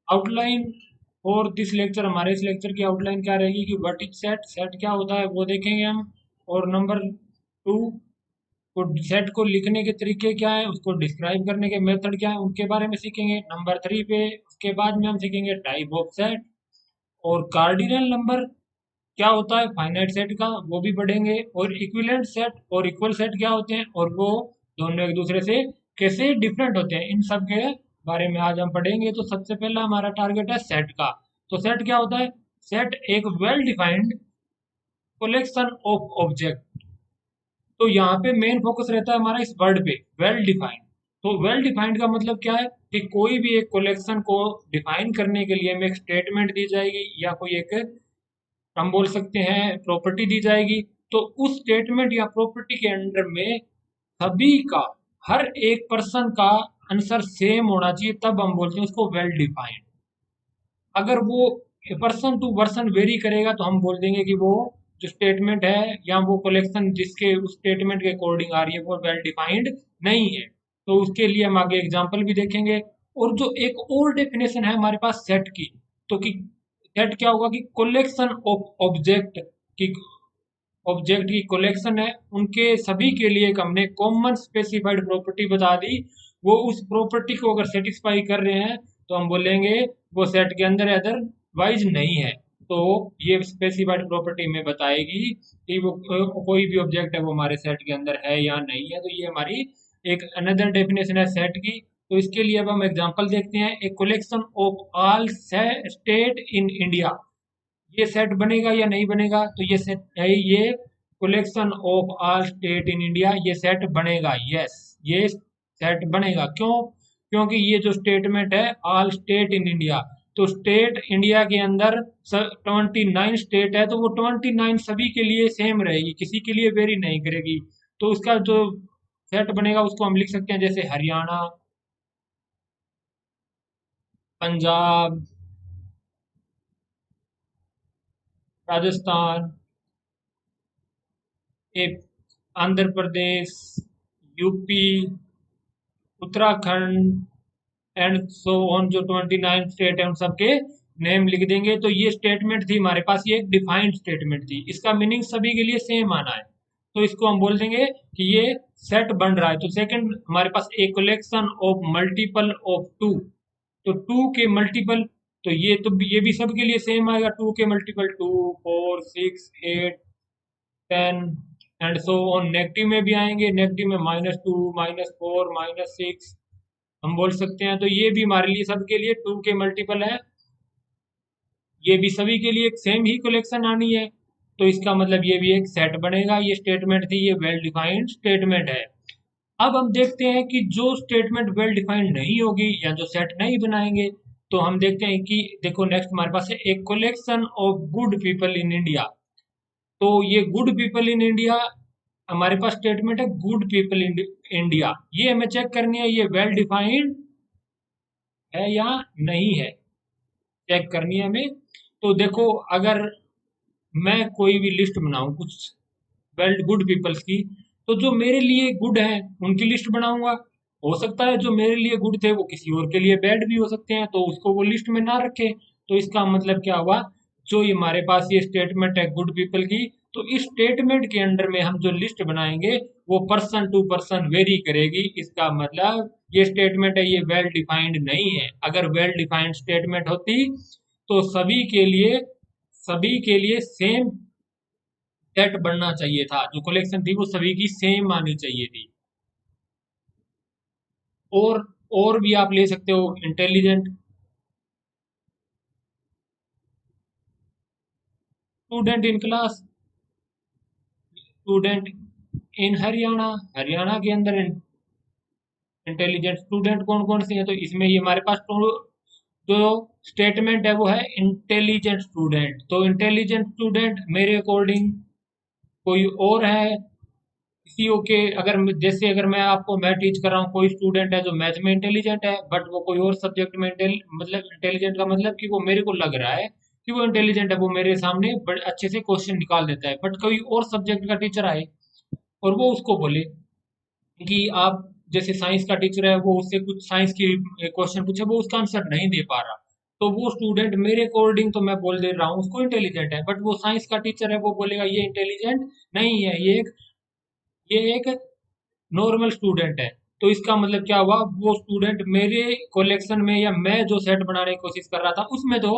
Outline और this lecture, हमारे इस लेक्चर की आउटलाइन क्या रहेगी कि व्हाट इज सेट, सेट क्या होता है वो देखेंगे हम। और नंबर 2 को, सेट को लिखने के तरीके क्या है, उसको डिस्क्राइब करने के मेथड क्या है उनके बारे में सीखेंगे नंबर 3 पे। उसके बाद में हम सीखेंगे टाइप ऑफ सेट, और कार्डिनल नंबर क्या होता है फाइनाइट सेट का वो भी पढ़ेंगे, और इक्विवेलेंट सेट और इक्वल सेट क्या होते हैं और वो दोनों एक दूसरे से कैसे डिफरेंट होते हैं, इन सब के बारे में आज हम पढ़ेंगे। तो सबसे पहला हमारा टारगेट है सेट का। तो सेट क्या होता है? सेट एक well defined collection of object. तो यहाँ पे मेन फोकस रहता है हमारा इस वर्ड पे, वेल डिफाइंड। तो वेल डिफाइंड का मतलब क्या है कि कोई भी एक कलेक्शन को डिफाइन करने के लिए हमें एक स्टेटमेंट दी जाएगी या कोई एक, हम बोल सकते हैं, प्रॉपर्टी दी जाएगी। तो उस स्टेटमेंट या प्रॉपर्टी के अंडर में सभी का, हर एक पर्सन का आंसर सेम होना चाहिए, तब हम बोलते हैं उसको वेल डिफाइंड। अगर वो पर्सन टू पर्सन वेरी करेगा तो हम बोल देंगे कि वो जो स्टेटमेंट है या वो कलेक्शन जिसके उस स्टेटमेंट के अकॉर्डिंग आ रही है वो वेल डिफाइंड नहीं है। तो उसके लिए हम आगे एग्जांपल भी देखेंगे। और जो एक और डेफिनेशन है हमारे पास सेट की, तो कि सेट क्या होगा कि कलेक्शन ऑफ ऑब्जेक्ट की, ऑब्जेक्ट की कलेक्शन है, उनके सभी के लिए एक हमने कॉमन स्पेसिफाइड प्रॉपर्टी बता दी। वो उस प्रॉपर्टी को अगर सेटिस्फाई कर रहे हैं तो हम बोलेंगे वो सेट के अंदर है, अदरवाइज नहीं है। तो ये स्पेसिफाइड प्रॉपर्टी में बताएगी कि वो कोई भी ऑब्जेक्ट है वो हमारे सेट के अंदर है या नहीं है। तो ये हमारी एक अनदर डेफिनेशन है सेट की। तो इसके लिए अब हम एग्जांपल देखते हैं। A collection of all state in India, ये सेट बनेगा या नहीं बनेगा? तो ये सेट है, ये collection of all state in India, ये सेट बनेगा। यस, ये सेट बनेगा। क्यों? क्योंकि ये जो स्टेटमेंट है ऑल स्टेट इन इंडिया, तो स्टेट इंडिया के अंदर 29 स्टेट है, तो वो 29 सभी के लिए सेम रहेगी, किसी के लिए वेरी नहीं करेगी। तो उसका जो सेट बनेगा उसको हम लिख सकते हैं जैसे हरियाणा, पंजाब, राजस्थान, एक Andhra Pradesh, UP, Uttarakhand and so on, जो 29 स्टेट है उन सबके नेम लिख देंगे। तो ये स्टेटमेंट थी हमारे पास, ये एक डिफाइंड स्टेटमेंट थी, इसका मीनिंग सभी के लिए सेम आना है। तो इसको हम बोल देंगे कि ये सेट बन रहा है। तो सेकंड हमारे पास एक collection of multiple of two, तो टू के मल्टीपल, तो ये भी सबके लिए सेम आएगा। टू के multiple 2, 4, 6, 8, 10 and so on. Negative में भी आएंगे, नेगेटिव में -2, -4, -6 हम बोल सकते हैं। तो ये भी हमारे लिए सबके लिए 2 के मल्टीपल है, ये भी सभी के लिए एक सेम ही कलेक्शन आनी है। तो इसका मतलब ये भी एक सेट बनेगा। ये स्टेटमेंट थी, ये वेल डिफाइंड स्टेटमेंट है। अब हम देखते हैं कि जो स्टेटमेंट वेल डिफाइंड नहीं होगी या जो सेट नहीं बनाएंगे, तो हम देखते हैं कि देखो नेक्स्ट हमारे पास है एक collection of good people in India. तो ये गुड पीपल इन इंडिया, हमारे पास स्टेटमेंट है गुड पीपल इन इंडिया, ये हमें चेक करनी है ये वेल डिफाइंड है या नहीं है, चेक करनी है हमें। तो देखो, अगर मैं कोई भी लिस्ट बनाऊं कुछ वेल गुड पीपल्स की, तो जो मेरे लिए गुड है उनकी लिस्ट बनाऊंगा। हो सकता है जो मेरे लिए गुड थे वो किसी और के लिए बैड भी हो सकते हैं, तो उसको वो लिस्ट में ना रखे। तो इसका मतलब क्या हुआ, जो ये हमारे पास ये स्टेटमेंट है गुड पीपल की, तो इस स्टेटमेंट के अंडर में हम जो लिस्ट बनाएंगे वो पर्सन टू पर्सन वेरी करेगी। इसका मतलब ये स्टेटमेंट है ये वेल डिफाइंड नहीं है। अगर वेल डिफाइंड स्टेटमेंट होती तो सभी के लिए सेम सेट बनना चाहिए था, जो कलेक्शन थी वो सभी की सेम आनी चाहिए थी। और और भी आप ले सकते हो intelligent student in class, student in Haryana, Haryana के अंदर इंटेलिजेंट स्टूडेंट कौन कौन से हैं? तो इसमें ये हमारे पास तो जो स्टेटमेंट है वो है इंटेलिजेंट स्टूडेंट। तो इंटेलिजेंट स्टूडेंट मेरे अकॉर्डिंग कोई और है किसी के, अगर जैसे अगर मैं आपको मैथ टीच कर रहा हूँ, कोई स्टूडेंट है जो मैथ में इंटेलिजेंट है बट वो कोई और सब्जेक्ट में मतलब इंटेलिजेंट का मतलब कि वो मेरे को लग रहा है कि वो इंटेलिजेंट है, वो मेरे सामने बड़े अच्छे से क्वेश्चन निकाल देता है। बट कोई और सब्जेक्ट का टीचर आए और वो उसको बोले कि आप, जैसे साइंस का टीचर है वो उससे कुछ साइंस की क्वेश्चन पूछे, वो उसका आंसर नहीं दे पा रहा, तो वो स्टूडेंट मेरे अकॉर्डिंग तो मैं बोल दे रहा हूँ उसको इंटेलिजेंट है, बट वो साइंस का टीचर है वो बोलेगा ये इंटेलिजेंट नहीं है, ये एक नॉर्मल स्टूडेंट है। तो इसका मतलब क्या हुआ, वो स्टूडेंट मेरे कलेक्शन में या मैं जो सेट बनाने की कोशिश कर रहा था उसमें तो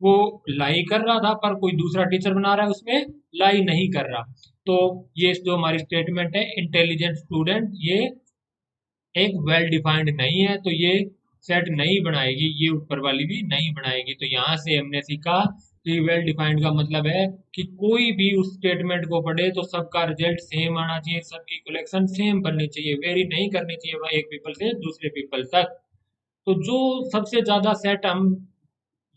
वो लाई कर रहा था, पर कोई दूसरा टीचर बना रहा है उसमें लाई नहीं कर रहा। तो ये जो हमारी स्टेटमेंट है इंटेलिजेंट स्टूडेंट, ये एक वेल डिफाइंड नहीं है, तो ये सेट नहीं बनाएगी, ये ऊपर वाली भी नहीं बनाएगी। तो यहाँ से हमने सीखा कि वेल डिफाइंड का मतलब है कि कोई भी उस स्टेटमेंट को पढ़े तो सबका रिजल्ट सेम आना चाहिए, सबकी कलेक्शन सेम बननी चाहिए, वेरी नहीं करनी चाहिए वह एक पीपल से दूसरे पीपल तक। तो जो सबसे ज्यादा सेट हम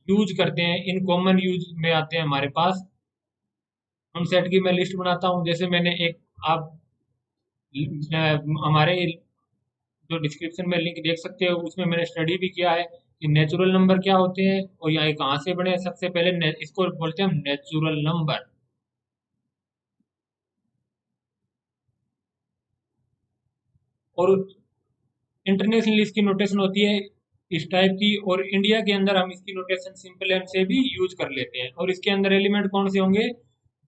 यूज करते हैं, इन कॉमन यूज में आते हैं हमारे पास, हम सेट की मैं लिस्ट बनाता हूँ। जैसे मैंने एक आप हमारे जो डिस्क्रिप्शन में लिंक देख सकते हो उसमें मैंने स्टडी भी किया है कि नेचुरल नंबर क्या होते हैं और यहाँ कहाँ से बने हैं। सबसे पहले इसको बोलते हैं हम नेचुरल नंबर। और इंटरनेशनल इसकी नोटेशन होती है इस टाइप की, और इंडिया के अंदर हम इसकी नोटेशन सिंपल एम से भी यूज कर लेते हैं। और इसके अंदर एलिमेंट कौन से होंगे,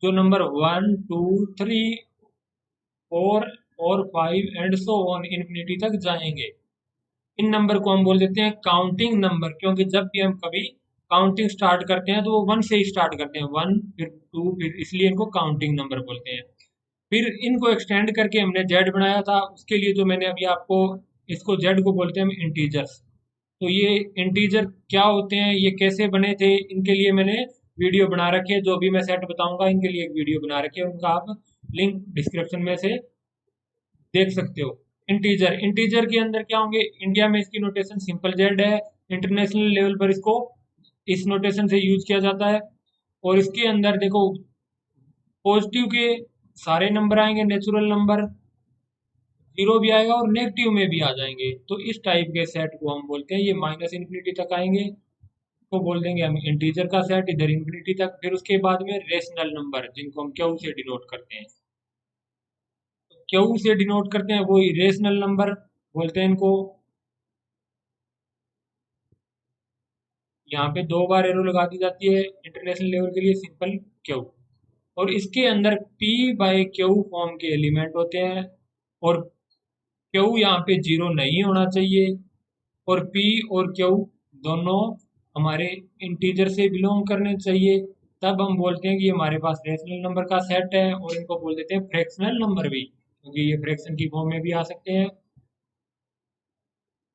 जो नंबर 1 2 3 4 और 5 एंड सो ऑन इन्फिनिटी तक जाएंगे, इन नंबर को हम बोल देते हैं काउंटिंग नंबर। क्योंकि जब भी हम कभी काउंटिंग स्टार्ट करते हैं तो वो वन से ही स्टार्ट करते हैं, वन फिर टू फिर, इसलिए इनको काउंटिंग नंबर बोलते हैं। फिर इनको एक्सटेंड करके हमने जेड बनाया था, उसके लिए जो मैंने अभी आपको, इसको जेड को बोलते हैं हम इंटीजर्स। तो ये इंटीजर क्या होते हैं, ये कैसे बने थे, इनके लिए मैंने वीडियो बना रखी है, जो भी मैं सेट बताऊंगा इनके लिए एक वीडियो बना रखी है, उनका आप लिंक डिस्क्रिप्शन में से देख सकते हो। इंटीजर, इंटीजर के अंदर क्या होंगे, इंडिया में इसकी नोटेशन सिंपल जेड है, इंटरनेशनल लेवल पर इसको इस नोटेशन से यूज किया जाता है। और इसके अंदर देखो, पॉजिटिव के सारे नंबर आएंगे, नेचुरल नंबर, जीरो भी आएगा और नेगेटिव में भी आ जाएंगे। तो इस टाइप के सेट को हम बोलते हैं, ये माइनस इन्फिनिटी तक आएंगे तो बोल देंगे हम इंटीजर का सेट, इधर इन्फिनिटी तक। फिर उसके बाद में रेशनल नंबर जिनको हम क्यू से डिनोट करते हैं, क्यू से डिनोट करते हैं वो रेशनल नंबर बोलते हैं इनको। यहाँ पे 2 बार एरो लगा दी जाती है इंटरनेशनल लेवल के लिए, सिंपल क्यू। और इसके अंदर पी बाई क्यू फॉर्म के एलिमेंट होते हैं, और क्यू यहाँ पे जीरो नहीं होना चाहिए, और पी और क्यू दोनों हमारे इंटीजर से बिलोंग करने चाहिए। तब हम बोलते हैं कि हमारे पास रेशनल नंबर का सेट है, और इनको बोल देते हैं फ्रैक्शनल नंबर भी, क्योंकि ये फ्रैक्शन की फॉर्म में भी आ सकते हैं।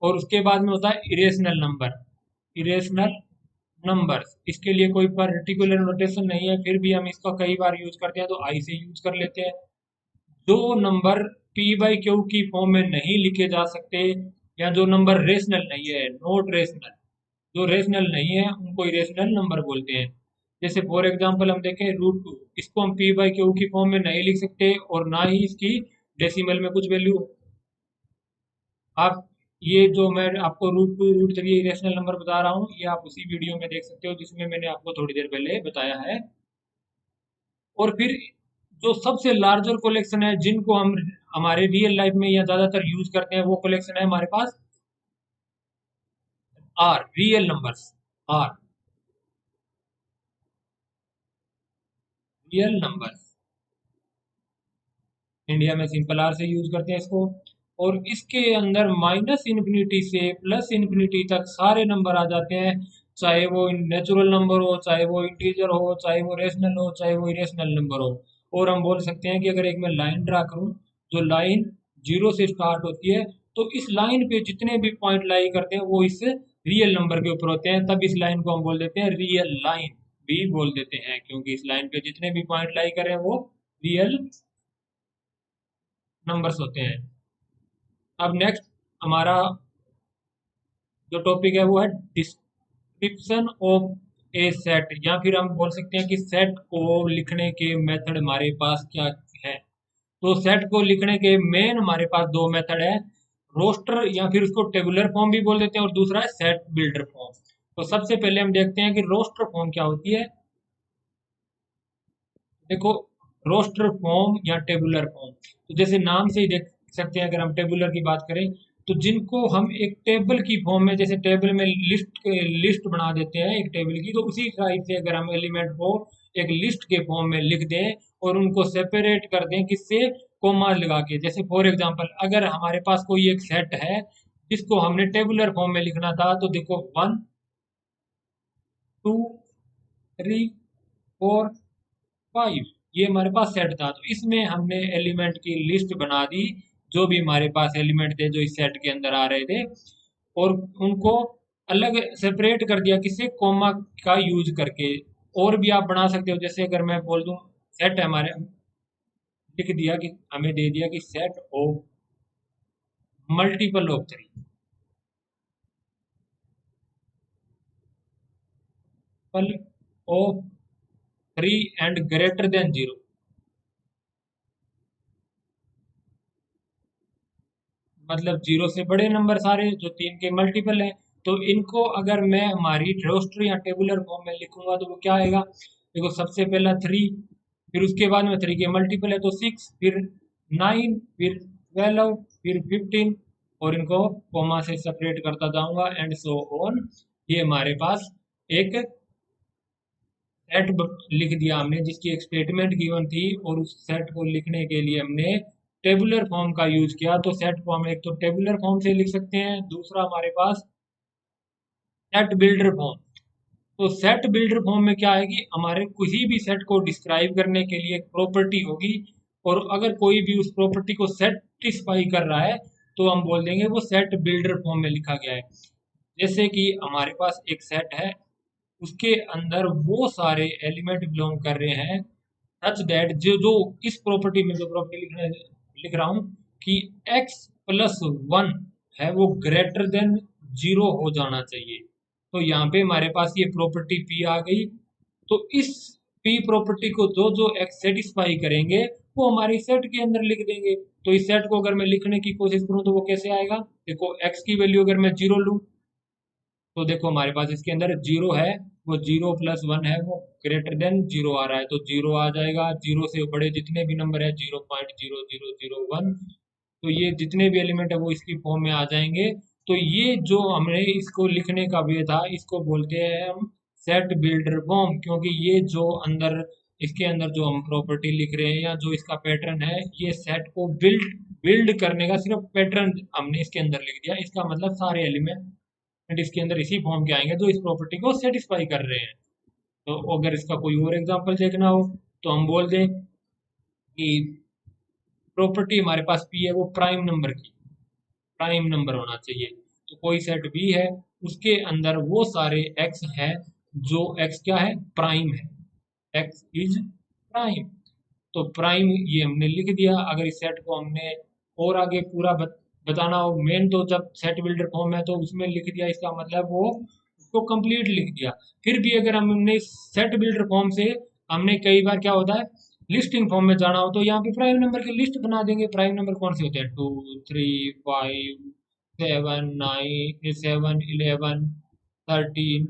और उसके बाद में होता है इरेशनल नंबर। इरेशनल नंबर्स, इसके लिए कोई पर्टिकुलर नोटेशन नहीं है, फिर भी हम इसका कई बार यूज करते हैं तो आई से यूज कर लेते हैं। जो नंबर पी बाई क्यू की फॉर्म में नहीं लिखे जा सकते, या जो नंबर रेशनल नहीं है, नॉट रेशनल, जो रेशनल नहीं है उनको इरेशनल नंबर बोलते हैं। जैसे फॉर एग्जांपल हम देखें √2, इसको हम पी बाई क्यू की फॉर्म में नहीं लिख सकते, और ना ही इसकी डेसिमल में कुछ वैल्यू। आप ये जो मैं आपको √2 √3 इरेशनल नंबर बता रहा हूँ, ये आप उसी वीडियो में देख सकते हो जिसमें मैंने आपको थोड़ी देर पहले बताया है। और फिर जो सबसे लार्जर कलेक्शन है जिनको हम हमारे रियल लाइफ में या ज्यादातर यूज करते हैं, वो कलेक्शन है हमारे पास R, real numbers, R, real numbers. India में सिंपल आर से यूज करते हैं इसको। और इसके अंदर माइनस इन्फिनिटी से प्लस इन्फिनिटी तक सारे नंबर आ जाते हैं, चाहे वो नेचुरल नंबर हो, चाहे वो इंटीजर हो, चाहे वो रेशनल हो, चाहे वो इरेशनल नंबर हो। और हम बोल सकते हैं कि अगर एक मैं लाइन ड्रा करूं, जो लाइन जीरो से स्टार्ट होती है, तो इस लाइन पे जितने भी पॉइंट लाई करते हैं वो इस रियल नंबर के ऊपर होते हैं, तब इस लाइन को हम बोल देते हैं रियल लाइन भी बोल देते हैं, क्योंकि इस लाइन पे जितने भी पॉइंट लाई कर रहे हैं वो रियल नंबर्स होते हैं। अब नेक्स्ट हमारा जो टॉपिक है वो है डिस्क्रिप्शन ऑफ ए सेट, या फिर हम बोल सकते हैं कि सेट को लिखने के मेथड हमारे पास क्या है। तो सेट को लिखने के मेन हमारे पास 2 मेथड है, रोस्टर या फिर उसको टेबुलर फॉर्म भी बोल देते हैं, और दूसरा है सेट बिल्डर फॉर्म। तो सबसे पहले हम देखते हैं कि रोस्टर फॉर्म क्या होती है। देखो, रोस्टर फॉर्म या टेबुलर फॉर्म, तो जैसे नाम से ही देख सकते हैं, अगर हम टेबुलर की बात करें तो जिनको हम एक टेबल की फॉर्म में, जैसे टेबल में लिस्ट बना देते हैं एक टेबल की, तो उसी टाइप से अगर हम एलिमेंट को एक लिस्ट के फॉर्म में लिख दें और उनको सेपरेट कर दें किससे, कोमा लगा के। जैसे फॉर एग्जांपल अगर हमारे पास कोई एक सेट है जिसको हमने टेबुलर फॉर्म में लिखना था, तो देखो 1 2 3 4 5, ये हमारे पास सेट था। तो इसमें हमने एलिमेंट की लिस्ट बना दी, जो भी हमारे पास एलिमेंट थे जो इस सेट के अंदर आ रहे थे, और उनको अलग सेपरेट कर दिया किससे, कोमा का यूज करके। और भी आप बना सकते हो, जैसे अगर मैं बोल दूं सेट है हमारे, लिख दिया कि हमें दे दिया कि set of multiple of 3, multiple of 3 and greater than 0, मतलब 0 से बड़े नंबर सारे जो 3 के मल्टीपल है। तो इनको अगर मैं हमारी रोस्टर या टेबुलर फॉर्म में लिखूंगा तो वो क्या आएगा, देखो सबसे पहला 3, फिर उसके बाद में 3 के मल्टीपल है तो 6, फिर 9, फिर 12, फिर 15, और इनको कोमा से सेपरेट करता जाऊंगा एंड सो ऑन। ये हमारे पास एक सेट लिख दिया हमने जिसकी एक स्टेटमेंट गिवन थी, और उस सेट को लिखने के लिए हमने टेबुलर फॉर्म का यूज किया। तो सेट को हम एक तो टेबुलर फॉर्म से लिख सकते हैं, दूसरा हमारे पास सेट बिल्डर फॉर्म। तो सेट बिल्डर फॉर्म में क्या है कि हमारे किसी भी सेट को डिस्क्राइब करने के लिए एक प्रॉपर्टी होगी, और अगर कोई भी उस प्रॉपर्टी को सेटिस्फाई कर रहा है तो हम बोल देंगे वो सेट बिल्डर फॉर्म में लिखा गया है। जैसे कि हमारे पास एक सेट है, उसके अंदर वो सारे एलिमेंट बिलोंग कर रहे हैं सच दैट जो जो इस प्रॉपर्टी में जो प्रॉपर्टी लिख रहा हूँ कि x प्लस 1 है वो ग्रेटर देन 0 हो जाना चाहिए। तो यहाँ पे हमारे पास ये प्रॉपर्टी p आ गई। तो इस p प्रॉपर्टी को जो जो x सेटिस्फाई करेंगे वो हमारी सेट के अंदर लिख देंगे। तो इस सेट को अगर मैं लिखने की कोशिश करूँ तो वो कैसे आएगा, देखो x की वैल्यू अगर मैं 0 लूँ तो देखो हमारे पास इसके अंदर 0 है, वो 0 प्लस 1 है वो ग्रेटर देन 0 आ रहा है, तो 0 आ जाएगा। 0 से बड़े जितने भी नंबर है 0.0001, तो ये जितने भी एलिमेंट है वो इसकी फॉर्म में आ जाएंगे। तो ये जो हमने इसको लिखने का वे था, इसको बोलते हैं हम सेट बिल्डर फॉर्म, क्योंकि ये जो अंदर इसके अंदर जो हम प्रॉपर्टी लिख रहे हैं या जो इसका पैटर्न है, ये सेट को बिल्ड बिल्ड करने का सिर्फ पैटर्न हमने इसके अंदर लिख दिया। इसका मतलब सारे एलिमेंट इसके अंदर इसी फॉर्म के आएंगे जो इस प्रॉपर्टी को सेटिस्फाई कर रहे हैं। तो अगर इसका कोई और एग्जांपल देखना हो तो हम बोल दें कि प्रॉपर्टी हमारे पास पी है वो प्राइम नंबर की, प्राइम नंबर होना चाहिए। तो कोई सेट बी है, उसके अंदर वो सारे एक्स हैं जो एक्स क्या है, प्राइम है, एक्स इज प्राइम। तो प्राइम ये हमने लिख दिया। अगर इस सेट को हमने और आगे पूरा बताना हो, मेन तो जब सेट बिल्डर फॉर्म है तो उसमें लिख दिया, इसका मतलब वो उसको कंप्लीट लिख दिया। फिर भी अगर हमने सेट बिल्डर फॉर्म से हमने कई बार क्या होता है लिस्टिंग फॉर्म में जाना हो तो यहाँ पे प्राइम नंबर की लिस्ट बना देंगे। प्राइम नंबर कौन से होते हैं, 2 3 5 7 9 7 11 13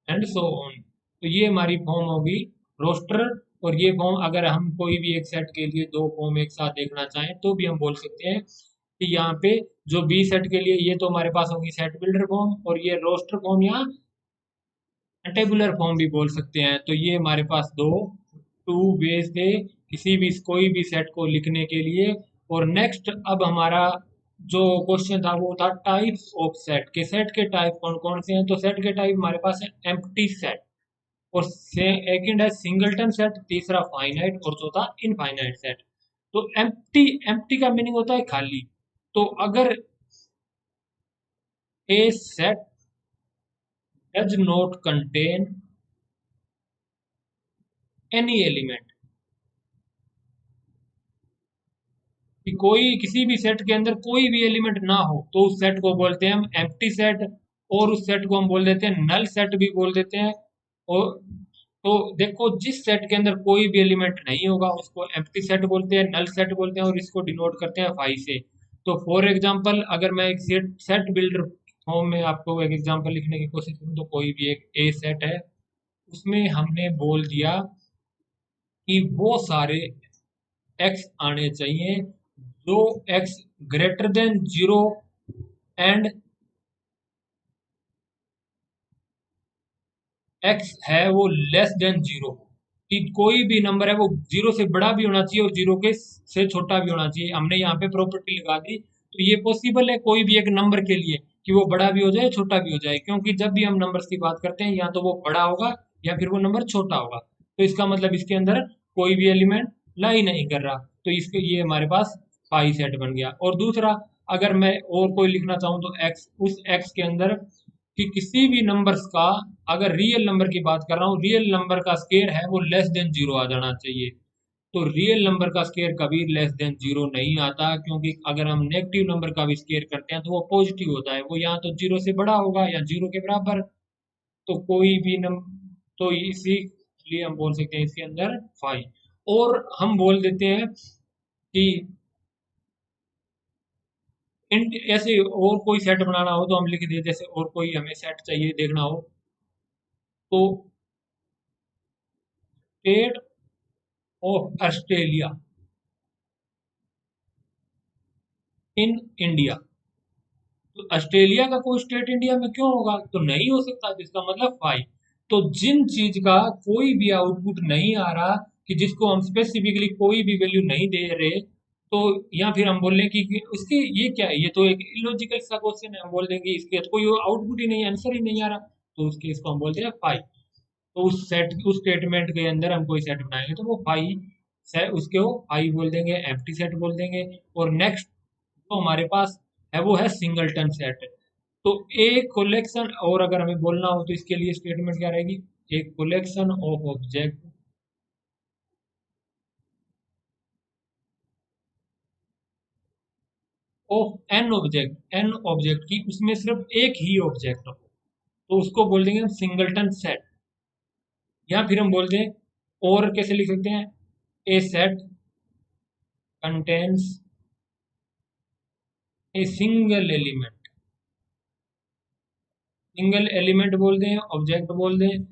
एंड सो ऑन। तो ये हमारी फॉर्म होगी रोस्टर। और ये फॉर्म अगर हम कोई भी एक सेट के लिए दो फॉर्म एक साथ देखना चाहें तो भी हम बोल सकते हैं कि यहाँ पे जो बी सेट के लिए ये तो हमारे पास होगी सेट बिल्डर फॉर्म, और ये रोस्टर फॉर्म या टेबुलर फॉर्म भी बोल सकते हैं। तो ये हमारे पास दो टू वेज थे किसी भी कोई भी सेट को लिखने के लिए। और नेक्स्ट अब हमारा जो क्वेश्चन था वो था टाइप्स ऑफ सेट के। सेट के टाइप कौन कौन से हैं, तो सेट के टाइप हमारे पास है एम्प्टी सेट, और सेकंड है सिंगलटन सेट, तीसरा फाइनाइट और चौथा इनफाइनाइट सेट। तो एम्प्टी एम्प्टी का मीनिंग होता है खाली। तो अगर a set does not contain any element, कि कोई किसी भी सेट के अंदर कोई भी एलिमेंट ना हो तो उस सेट को बोलते हैं हम एम्प्टी सेट। और उस सेट को हम बोल देते हैं नल सेट भी बोल देते हैं। और तो देखो जिस सेट के अंदर कोई भी एलिमेंट नहीं होगा उसको एम्प्टी सेट बोलते हैं, नल सेट बोलते हैं, और इसको डिनोट करते हैं फाई से। तो फॉर एग्जांपल अगर मैं एक सेट सेट बिल्डर फॉर्म में आपको एक एग्जांपल लिखने की कोशिश करूँ, तो कोई भी एक ए सेट है, उसमें हमने बोल दिया कि वो सारे एक्स आने चाहिए जो x greater than zero and x है वो लेस देन जीरो, कि कोई भी नंबर है वो जीरो से बड़ा भी होना चाहिए और जीरो के से छोटा भी होना चाहिए। हमने यहाँ पे प्रॉपर्टी लगा दी, तो ये पॉसिबल है कोई भी एक नंबर के लिए कि वो बड़ा भी हो जाए छोटा भी हो जाए, क्योंकि जब भी हम नंबर्स की बात करते हैं या तो वो बड़ा होगा या फिर वो नंबर छोटा होगा, तो इसका मतलब इसके अंदर कोई भी एलिमेंट लाई नहीं कर रहा, तो इसके ये हमारे पास पाई सेट बन गया। और दूसरा, अगर मैं और कोई लिखना चाहूँ तो एक्स, उस एक्स के अंदर कि किसी भी नंबर्स का, अगर रियल नंबर की बात कर रहा हूँ, रियल नंबर का स्केयर है वो लेस देन जीरो आ जाना चाहिए। तो रियल नंबर का स्केयर कभी लेस देन जीरो नहीं आता, क्योंकि अगर हम नेगेटिव नंबर का भी स्केयर करते हैं तो वो पॉजिटिव होता है, वो या तो जीरो से बड़ा होगा या जीरो के बराबर। तो कोई भी तो इसीलिए हम बोल सकते हैं इसके अंदर फाइव। और हम बोल देते हैं कि ऐसे और कोई सेट बनाना हो तो हम लिख दें, जैसे और कोई हमें सेट चाहिए देखना हो तो state of Australia in India. तो ऑस्ट्रेलिया का कोई स्टेट इंडिया में क्यों होगा, तो नहीं हो सकता, जिसका मतलब फाइव। तो जिन चीज का कोई भी आउटपुट नहीं आ रहा, कि जिसको हम स्पेसिफिकली कोई भी वैल्यू नहीं दे रहे, तो या फिर हम बोल रहे हैं कि उसके ये क्या है, ये तो एक इलॉजिकल सा क्वेश्चन है, हम बोल देंगे इसके तो कोई आउटपुट ही नहीं, आंसर ही नहीं आ रहा, तो उसके इसको हम बोलते हैं फाइव। तो उस स्टेटमेंट के अंदर हम कोई सेट बनाएंगे तो वो फाइव से उसके वो फाइव बोल देंगे, एम्प्टी सेट बोल देंगे। और नेक्स्ट जो हमारे पास है वो है सिंगलटन सेट। तो एक कलेक्शन, और अगर हमें बोलना हो तो इसके लिए स्टेटमेंट क्या रहेगी, एक collection of object of an object की उसमें सिर्फ एक ही ऑब्जेक्ट हो, तो उसको बोल देंगे हम सिंगलटन सेट। या फिर हम बोल दें, और कैसे लिख सकते हैं, a set contains a single element, single element बोल दें, ऑब्जेक्ट बोल दें।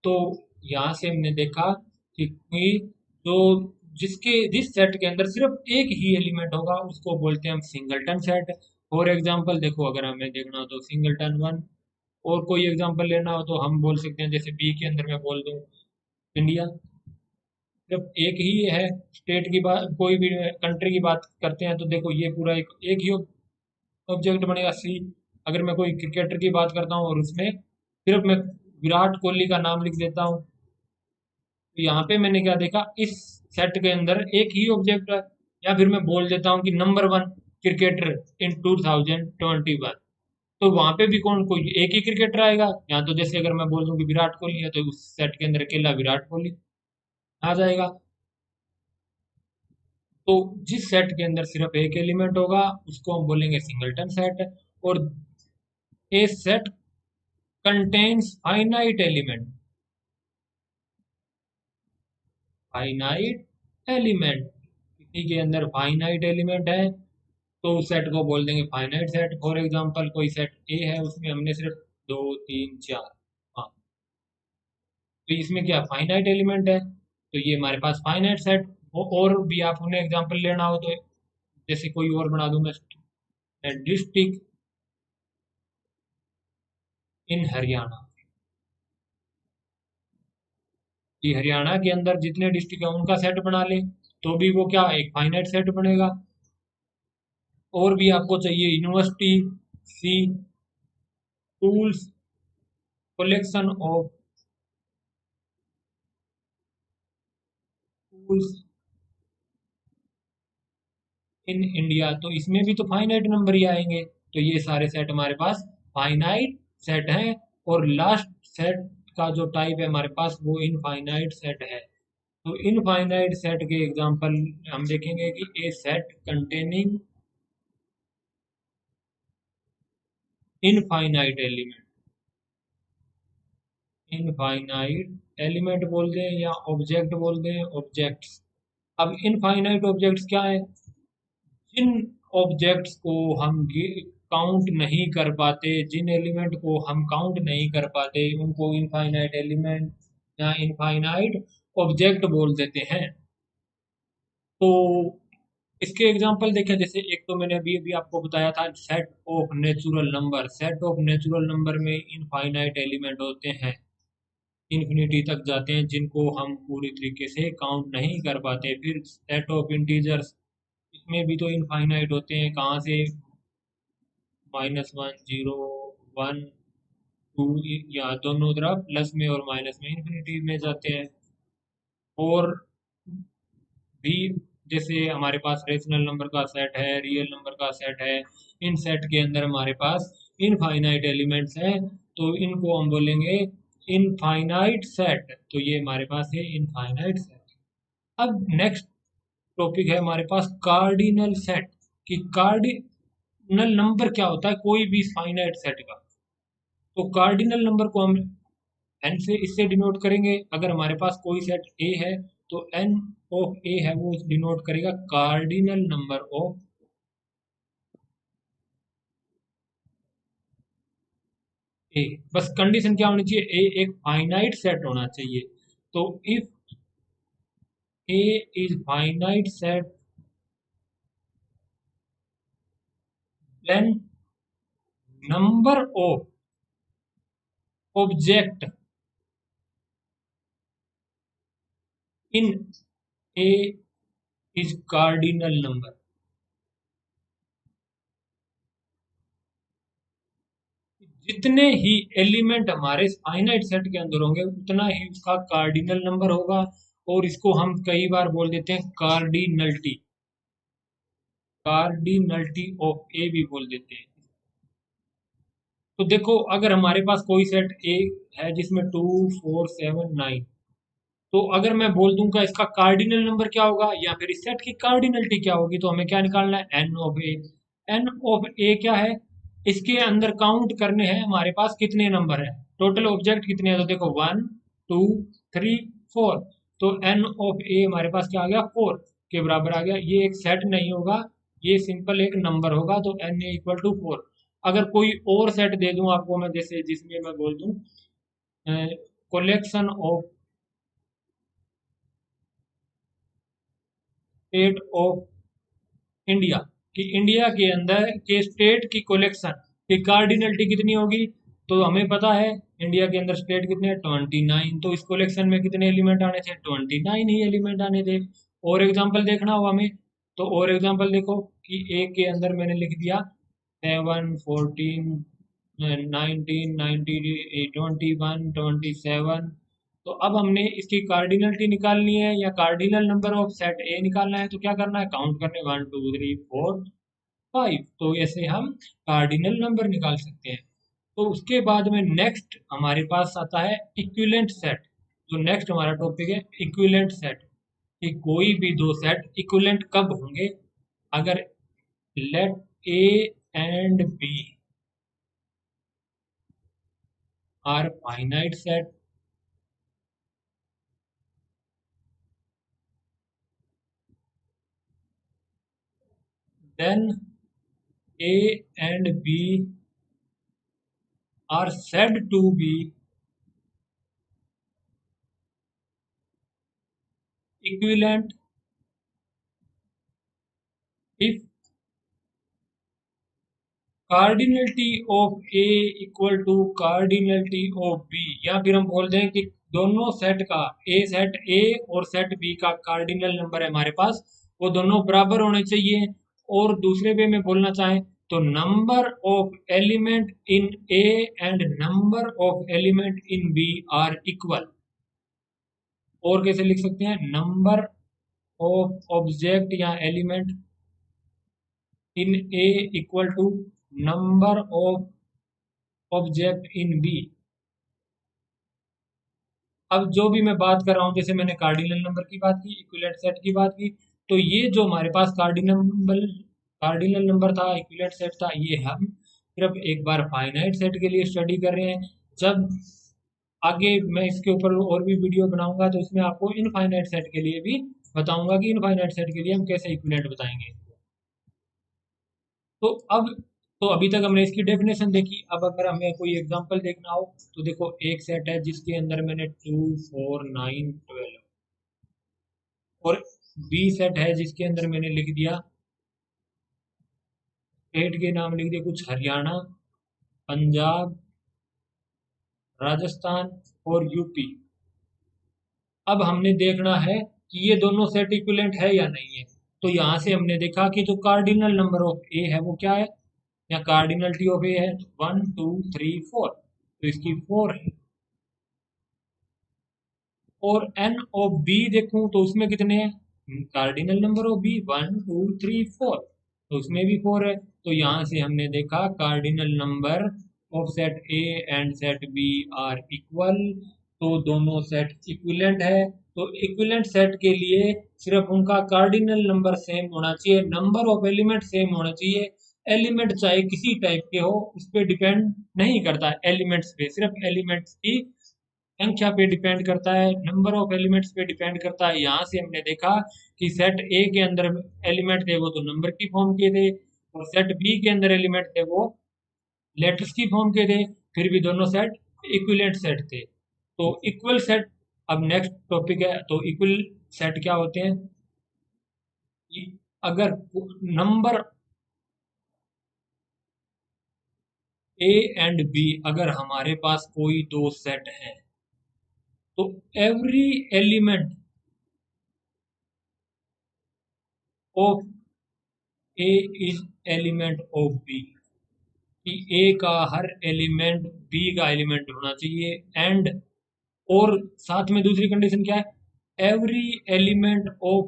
तो यहाँ से हमने देखा कि जो जिस सेट के अंदर सिर्फ एक ही एलिमेंट होगा उसको बोलते हैं हम सिंगलटन सेट। फॉर एग्जांपल देखो, अगर हमें देखना हो तो सिंगलटन वन। और कोई एग्जांपल लेना हो तो हम बोल सकते हैं, जैसे बी के अंदर मैं बोल दूं इंडिया, सिर्फ एक ही है। स्टेट की बात, कोई भी कंट्री की बात करते हैं तो देखो ये पूरा एक ही ऑब्जेक्ट बनेगा सी। अगर मैं कोई क्रिकेटर की बात करता हूँ और उसमें सिर्फ मैं विराट कोहली का नाम लिख देता हूँ, तो यहाँ पे मैंने क्या देखा, इस सेट के अंदर एक ही ऑब्जेक्ट है। या फिर मैं बोल देता हूँ कि नंबर वन क्रिकेटर इन 2021, तो वहां पे भी कौन, कोई एक ही क्रिकेटर आएगा। या तो जैसे अगर मैं बोल दूं कि विराट कोहली है तो उस सेट के अंदर अकेला विराट कोहली आ जाएगा। तो जिस सेट के अंदर सिर्फ एक एलिमेंट होगा उसको हम बोलेंगे सिंगलटन सेट। और a set contains finite element, finite element, किसी के अंदर फाइनाइट एलिमेंट है तो उस सेट को बोल देंगे फाइनाइट सेट। फॉर एग्जांपल कोई सेट ए है, उसमें हमने सिर्फ दो तीन चार, हाँ, तो इसमें क्या फाइनाइट एलिमेंट है, तो ये हमारे पास फाइनाइट सेट। और भी आप उन्हें एग्जांपल लेना हो तो जैसे कोई और बना दूं मैं, डिस्ट्रिक्ट इन हरियाणा, कि हरियाणा के अंदर जितने डिस्ट्रिक्ट है उनका सेट बना ले, तो भी वो क्या एक फाइनाइट सेट बनेगा। और भी आपको चाहिए यूनिवर्सिटी सी tools collection of tools in India, तो इसमें भी तो फाइनाइट नंबर ही आएंगे। तो ये सारे सेट हमारे पास फाइनाइट सेट हैं। और लास्ट सेट का जो टाइप है हमारे पास वो इनफाइनाइट सेट है। तो इनफाइनाइट सेट के एग्जांपल हम देखेंगे कि a set containing infinite element, infinite element बोल दें या ऑब्जेक्ट बोल दें, ऑब्जेक्ट्स। अब इनफाइनाइट ऑब्जेक्ट्स क्या है, जिन ऑब्जेक्ट्स को हम काउंट नहीं कर पाते, जिन एलिमेंट को हम काउंट नहीं कर पाते उनको इनफाइनाइट एलिमेंट या इनफाइनाइट ऑब्जेक्ट बोल देते हैं। तो इसके एग्जांपल देखें, जैसे एक तो मैंने अभी अभी आपको बताया था, set of natural number. Set of natural number में इनफाइनाइट एलिमेंट होते हैं, इन्फिनिटी तक जाते हैं, जिनको हम पूरी तरीके से काउंट नहीं कर पाते। फिर सेट ऑफ इंटीजर्स, इसमें भी तो इनफाइनाइट होते हैं, कहाँ से -1 0 1 2, या दोनों तरफ प्लस में और माइनस में इन्फिनिटी में जाते हैं। और भी जैसे हमारे पास रेशनल नंबर का सेट है, रियल नंबर का सेट है, इन सेट के अंदर हमारे पास इनफाइनाइट एलिमेंट्स हैं, तो इनको हम बोलेंगे इनफाइनाइट सेट। तो ये हमारे पास है इनफाइनाइट सेट। अब नेक्स्ट टॉपिक है हमारे पास कार्डिनल सेट। कि कार्डिनल नंबर क्या होता है कोई भी फाइनाइट सेट का। तो कार्डिनल नंबर को हम एन से इससे डिनोट करेंगे। अगर हमारे पास कोई सेट ए है तो एन ऑफ ए है वो डिनोट करेगा कार्डिनल नंबर ऑफ ए। बस कंडीशन क्या होनी चाहिए, ए एक फाइनाइट सेट होना चाहिए। तो if A is finite set, then number of object in A is cardinal number. जितने ही एलिमेंट हमारे फाइनाइट सेट के अंदर होंगे उतना ही उसका कार्डिनल नंबर होगा। और इसको हम कई बार बोल देते हैं कार्डिनल्टी, कार्डिनल्टी ऑफ ए भी बोल देते हैं। तो देखो, अगर हमारे पास कोई सेट ए है जिसमें 2 4 7 9, तो अगर मैं बोल दूंगा इसका कार्डिनल नंबर क्या होगा या फिर इस सेट की कार्डिनलिटी क्या होगी, तो हमें क्या निकालना है, n of A. N of A क्या है, इसके अंदर काउंट करने हैं हमारे पास कितने नंबर है, टोटल ऑब्जेक्ट कितने हैं। तो देखो 1 2 3 4, तो एन ऑफ ए हमारे पास क्या आ गया, 4 के बराबर आ गया। ये एक सेट नहीं होगा, ये सिंपल एक नंबर होगा। तो एन ए इक्वल टू 4। अगर कोई और सेट दे दूं आपको मैं, जैसे जिसमें मैं बोल दूं collection of state of India, कि इंडिया के अंदर के स्टेट की कलेक्शन की कार्डिनलिटी कितनी होगी। तो हमें पता है इंडिया के अंदर स्टेट कितने हैं, 29। तो इस कलेक्शन में कितने एलिमेंट आने थे, 29 ही एलिमेंट आने थे। और एग्जांपल देखना हो हमें, तो और एग्जांपल देखो कि ए के अंदर मैंने लिख दिया 7 14 19 90 21 27। तो अब हमने इसकी कार्डिनलिटी निकालनी है या कार्डिनल नंबर ऑफ सेट ए निकालना है, तो क्या करना है, काउंट करने 1 2 3 4 5। तो ऐसे हम कार्डिनल नंबर निकाल सकते हैं। तो उसके बाद में नेक्स्ट हमारे पास आता है इक्विवेलेंट सेट। तो नेक्स्ट हमारा टॉपिक है इक्विवेलेंट सेट, कि कोई भी दो सेट इक्विवेलेंट कब होंगे, अगर let A and B are finite set, then A and B are said to be equivalent if cardinality of A equal to cardinality of B। या फिर हम बोल दें कि दोनों सेट का, ए सेट ए और सेट बी का कार्डिनल नंबर है हमारे पास, वो दोनों बराबर होने चाहिए। और दूसरे वे में बोलना चाहें तो number of element in A and number of element in B are equal. और कैसे लिख सकते हैं, नंबर ऑफ ऑब्जेक्ट या element in A equal to number of object in B. अब जो भी मैं बात कर रहा हूँ, जैसे मैंने कार्डिनल नंबर की बात की, इक्विवेलेंट सेट की बात की, तो ये जो हमारे पास कार्डिनल नंबर था, इक्विवेलेंट सेट था, ये हम सिर्फ एक बार फाइनाइट सेट के लिए स्टडी कर रहे हैं। जब आगे मैं इसके ऊपर और भी वीडियो बनाऊंगा तो इसमें आपको इनफाइनाइट सेट के लिए भी बताऊंगा कि इनफाइनाइट सेट के लिए हम कैसे इक्विवेलेंट बताएंगे। तो अब, तो अभी तक हमने इसकी डेफिनेशन देखी। अब अगर हमें कोई एग्जांपल देखना हो, तो देखो एक सेट है जिसके अंदर मैंने 2 4 9 12, और बी सेट है जिसके अंदर मैंने लिख दिया स्टेट के नाम लिख दिए कुछ हरियाणा, पंजाब, राजस्थान और यूपी। अब हमने देखना है कि ये दोनों सेट इक्विवेलेंट है या नहीं है। तो यहाँ से हमने देखा कि जो कार्डिनल नंबर ऑफ ए है वो क्या है, या कार्डिनलिटी ऑफ ए है 1 2 3 4, तो इसकी 4 है। और एन ऑफ बी देखूं तो उसमें कितने हैं, कार्डिनल नंबर ऑफ बी 1 2 3 4, तो उसमें भी 4 है। तो यहाँ से हमने देखा cardinal number of set A and set B are equal, तो दोनों सेट इक्विवेलेंट है। तो इक्विवेलेंट सेट के लिए सिर्फ उनका कार्डिनल नंबर सेम होना चाहिए, नंबर ऑफ एलिमेंट सेम होना चाहिए। एलिमेंट चाहे किसी टाइप के हो उस पर डिपेंड नहीं करता एलिमेंट्स पे, सिर्फ एलिमेंट्स की संख्या पे डिपेंड करता है, नंबर ऑफ एलिमेंट्स पे डिपेंड करता है। यहाँ से हमने देखा कि सेट ए के अंदर एलिमेंट थे वो तो नंबर की फॉर्म के थे, और सेट बी के अंदर एलिमेंट थे वो लेटर्स की फॉर्म के थे, फिर भी दोनों सेट इक्विवेलेंट सेट थे। तो इक्वल सेट अब नेक्स्ट टॉपिक है। तो इक्वल सेट क्या होते हैं कि अगर नंबर ए एंड बी अगर हमारे पास कोई दो सेट है, तो every element of A is element of B, कि ए का हर एलिमेंट बी का एलिमेंट होना चाहिए। एंड और साथ में दूसरी कंडीशन क्या है, every element of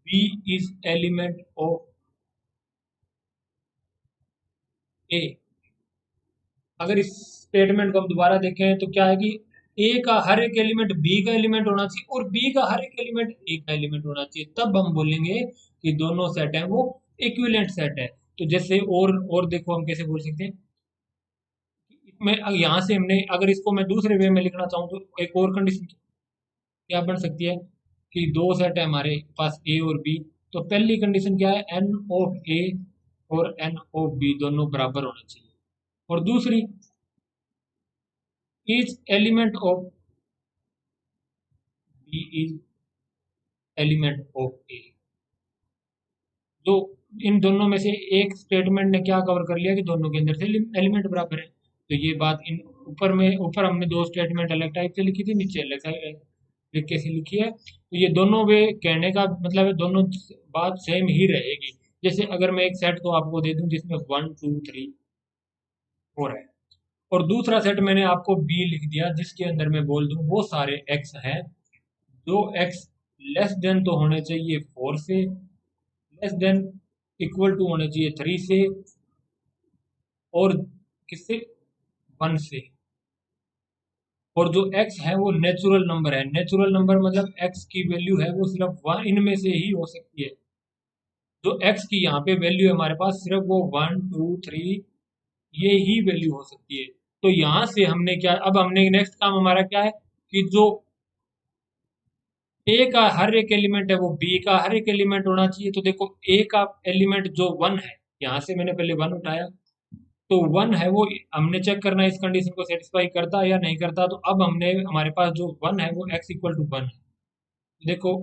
B is element of A. अगर इस स्टेटमेंट को हम दोबारा देखें तो क्या है कि ए का हर एक एलिमेंट बी का एलिमेंट होना चाहिए और बी का हर एक एलिमेंट ए का एलिमेंट होना चाहिए, तब हम बोलेंगे कि दोनों सेट हैं वो इक्विवेलेंट सेट है। तो जैसे और देखो हम कैसे बोल सकते हैं, इसमें यहाँ से हमने अगर इसको मैं दूसरे वे में लिखना चाहूँ तो एक और कंडीशन क्या बन सकती है कि दो सेट है हमारे पास ए और बी, तो पहली कंडीशन क्या है, एन ऑफ ए और एन ऑफ बी दोनों बराबर होना चाहिए। और दूसरी, each element of B is element of A. जो इन दोनों में से एक स्टेटमेंट ने क्या कवर कर लिया कि दोनों के अंदर से एलिमेंट बराबर है। तो ये बात इन ऊपर हमने दो स्टेटमेंट अलग टाइप से लिखी थी, नीचे अलग लिख कैसे लिखी है। तो ये दोनों वे कहने का मतलब है दोनों बात सेम ही रहेगी। जैसे अगर मैं एक सेट तो आपको दे दूं जिसमें 1 2 3 4 है, और दूसरा सेट मैंने आपको बी लिख दिया जिसके अंदर मैं बोल दूं वो सारे एक्स हैं, जो एक्स लेस देन तो होने चाहिए 4 से, लेस देन इक्वल टू होने चाहिए 3 से, और किससे 1 से। और जो x है वो नेचुरल नंबर है, नेचुरल नंबर मतलब x की वैल्यू है वो सिर्फ वन इनमें से ही हो सकती है। जो x की यहाँ पे वैल्यू है हमारे पास सिर्फ वो 1 2 3 ये ही वैल्यू हो सकती है। तो यहाँ से हमने क्या, अब हमने नेक्स्ट काम हमारा क्या है कि जो a का हर एक एलिमेंट है वो b का हर एक एलिमेंट होना चाहिए। तो देखो a का एलिमेंट जो 1 है, यहाँ से मैंने पहले 1 उठाया, तो 1 है वो हमने चेक करना है इस कंडीशन को सेटिस्फाई करता है या नहीं करता। तो अब हमने हमारे पास जो 1 है वो x इक्वल टू 1 है। देखो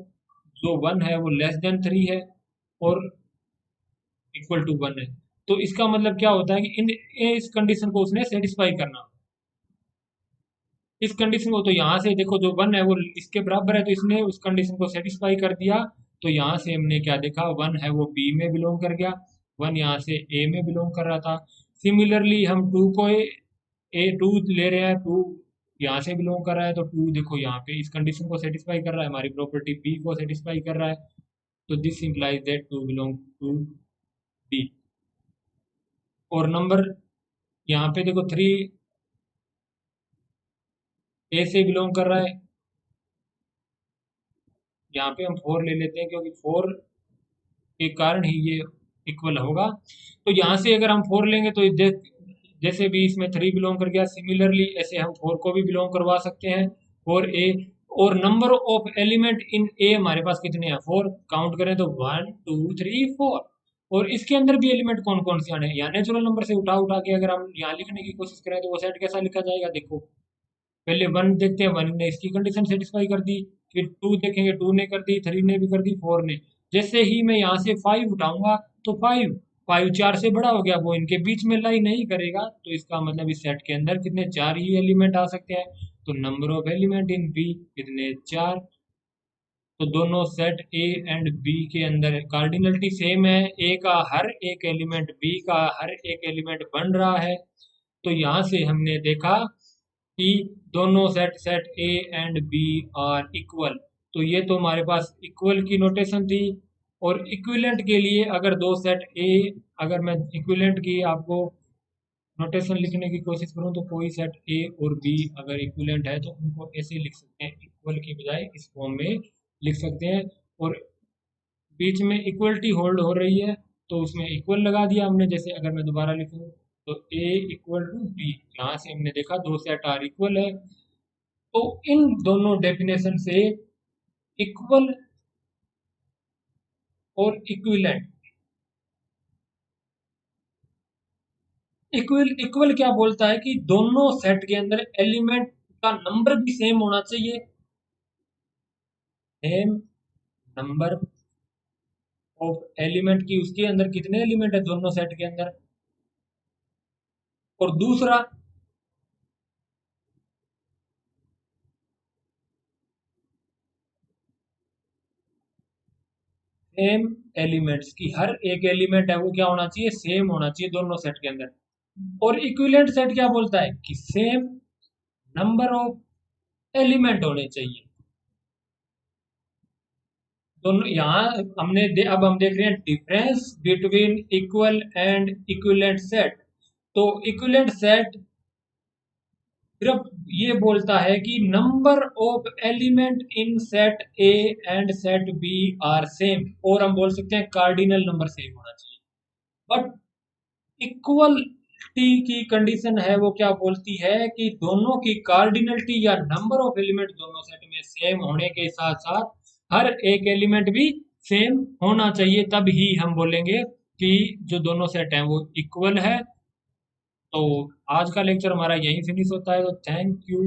जो 1 है वो लेस देन 3 है और इक्वल टू 1 है। तो इसका मतलब क्या होता है कि इस कंडीशन को उसने सेटिस्फाई करना, इस कंडीशन को। तो यहाँ से देखो जो 1 है वो इसके बराबर है, तो इसने उस कंडीशन को सेटिस्फाई कर दिया। तो यहाँ से हमने क्या देखा, 1 है वो बी में बिलोंग कर गया, 1 यहाँ से ए में बिलोंग कर रहा था। सिमिलरली हम 2 को ए 2 ले रहे हैं, 2 यहाँ से बिलोंग कर रहा है, तो 2 देखो यहाँ पे इस कंडीशन को सेटिस्फाई कर रहा है, हमारी प्रॉपर्टी बी को सेटिस्फाई कर रहा है। तो this implies that 2 belong to B. और नंबर यहाँ पे देखो 3 ए से बिलोंग कर रहा है, यहाँ पे हम 4 ले लेते हैं क्योंकि 4 के कारण ही ये इक्वल होगा। तो यहाँ से अगर हम 4 लेंगे तो जैसे भी इसमें 3 बिलोंग कर गया, सिमिलरली ऐसे हम 4 को भी बिलोंग करवा सकते हैं, 4 ए। और नंबर ऑफ एलिमेंट इन ए हमारे पास कितने हैं, 4, काउंट करें तो 1 2 3 4। और इसके अंदर भी एलिमेंट कौन कौन से आने हैं, यहाँ नेचुरल नंबर से उठा उठा के अगर हम यहाँ लिखने की कोशिश करें तो वो सेट कैसा लिखा जाएगा। देखो पहले 1 देखते हैं, 1 ने इसकी कंडीशन सेटिस्फाई कर दी, फिर 2 देखेंगे, 2 ने कर दी, 3 ने भी कर दी, 4 ने। जैसे ही मैं यहाँ से 5 उठाऊंगा तो 5 4 से बड़ा हो गया, वो इनके बीच में लाई नहीं करेगा, तो इसका मतलब इस सेट के अंदर कितने 4 ही एलिमेंट आ सकते हैं। तो number of element in B कितने 4। तो दोनों सेट ए एंड बी के अंदर कार्डिनलिटी सेम है, ए का हर एक एलिमेंट बी का हर एक एलिमेंट बन रहा है। तो यहाँ से हमने देखा कि दोनों set set A and B are equal. तो ये तो हमारे पास इक्वल की नोटेशन थी। और इक्विवेलेंट के लिए अगर दो सेट ए, अगर मैं इक्विवेलेंट की आपको नोटेशन लिखने की कोशिश करूं तो कोई सेट ए और बी अगर इक्विवेलेंट है तो उनको ऐसे लिख सकते हैं, इक्वल की बजाय इस फॉर्म में लिख सकते हैं। और बीच में इक्वलिटी होल्ड हो रही है तो उसमें इक्वल लगा दिया हमने। जैसे अगर मैं दोबारा लिखूं तो ए इक्वल टू बी, यहाँ से हमने देखा दो सेट आर इक्वल है। तो इन दोनों डेफिनेशन से इक्वल और इक्विवेलेंट, इक्वल इक्वल क्या बोलता है कि दोनों सेट के अंदर एलिमेंट का नंबर भी सेम होना चाहिए, सेम नंबर ऑफ एलिमेंट की, उसके अंदर कितने एलिमेंट है दोनों सेट के अंदर। और दूसरा सेम एलिमेंट्स की, हर एक एलिमेंट है वो क्या होना चाहिए, सेम होना चाहिए दोनों सेट के अंदर। और इक्विवेलेंट सेट क्या बोलता है कि सेम नंबर ऑफ एलिमेंट होने चाहिए दोनों। यहाँ अब हम देख रहे हैं difference between equal and equivalent set. तो इक्विवेलेंट सेट सिर्फ ये बोलता है कि number of element in set A and set B are same, और हम बोल सकते हैं कार्डिनल नंबर सेम होना चाहिए। बट इक्वलिटी की कंडीशन है वो क्या बोलती है कि दोनों की कार्डिनलिटी या नंबर ऑफ एलिमेंट दोनों सेट में सेम होने के साथ साथ हर एक एलिमेंट भी सेम होना चाहिए, तब ही हम बोलेंगे कि जो दोनों सेट हैं वो इक्वल है। तो आज का लेक्चर हमारा यहीं फिनिश होता है। तो थैंक यू।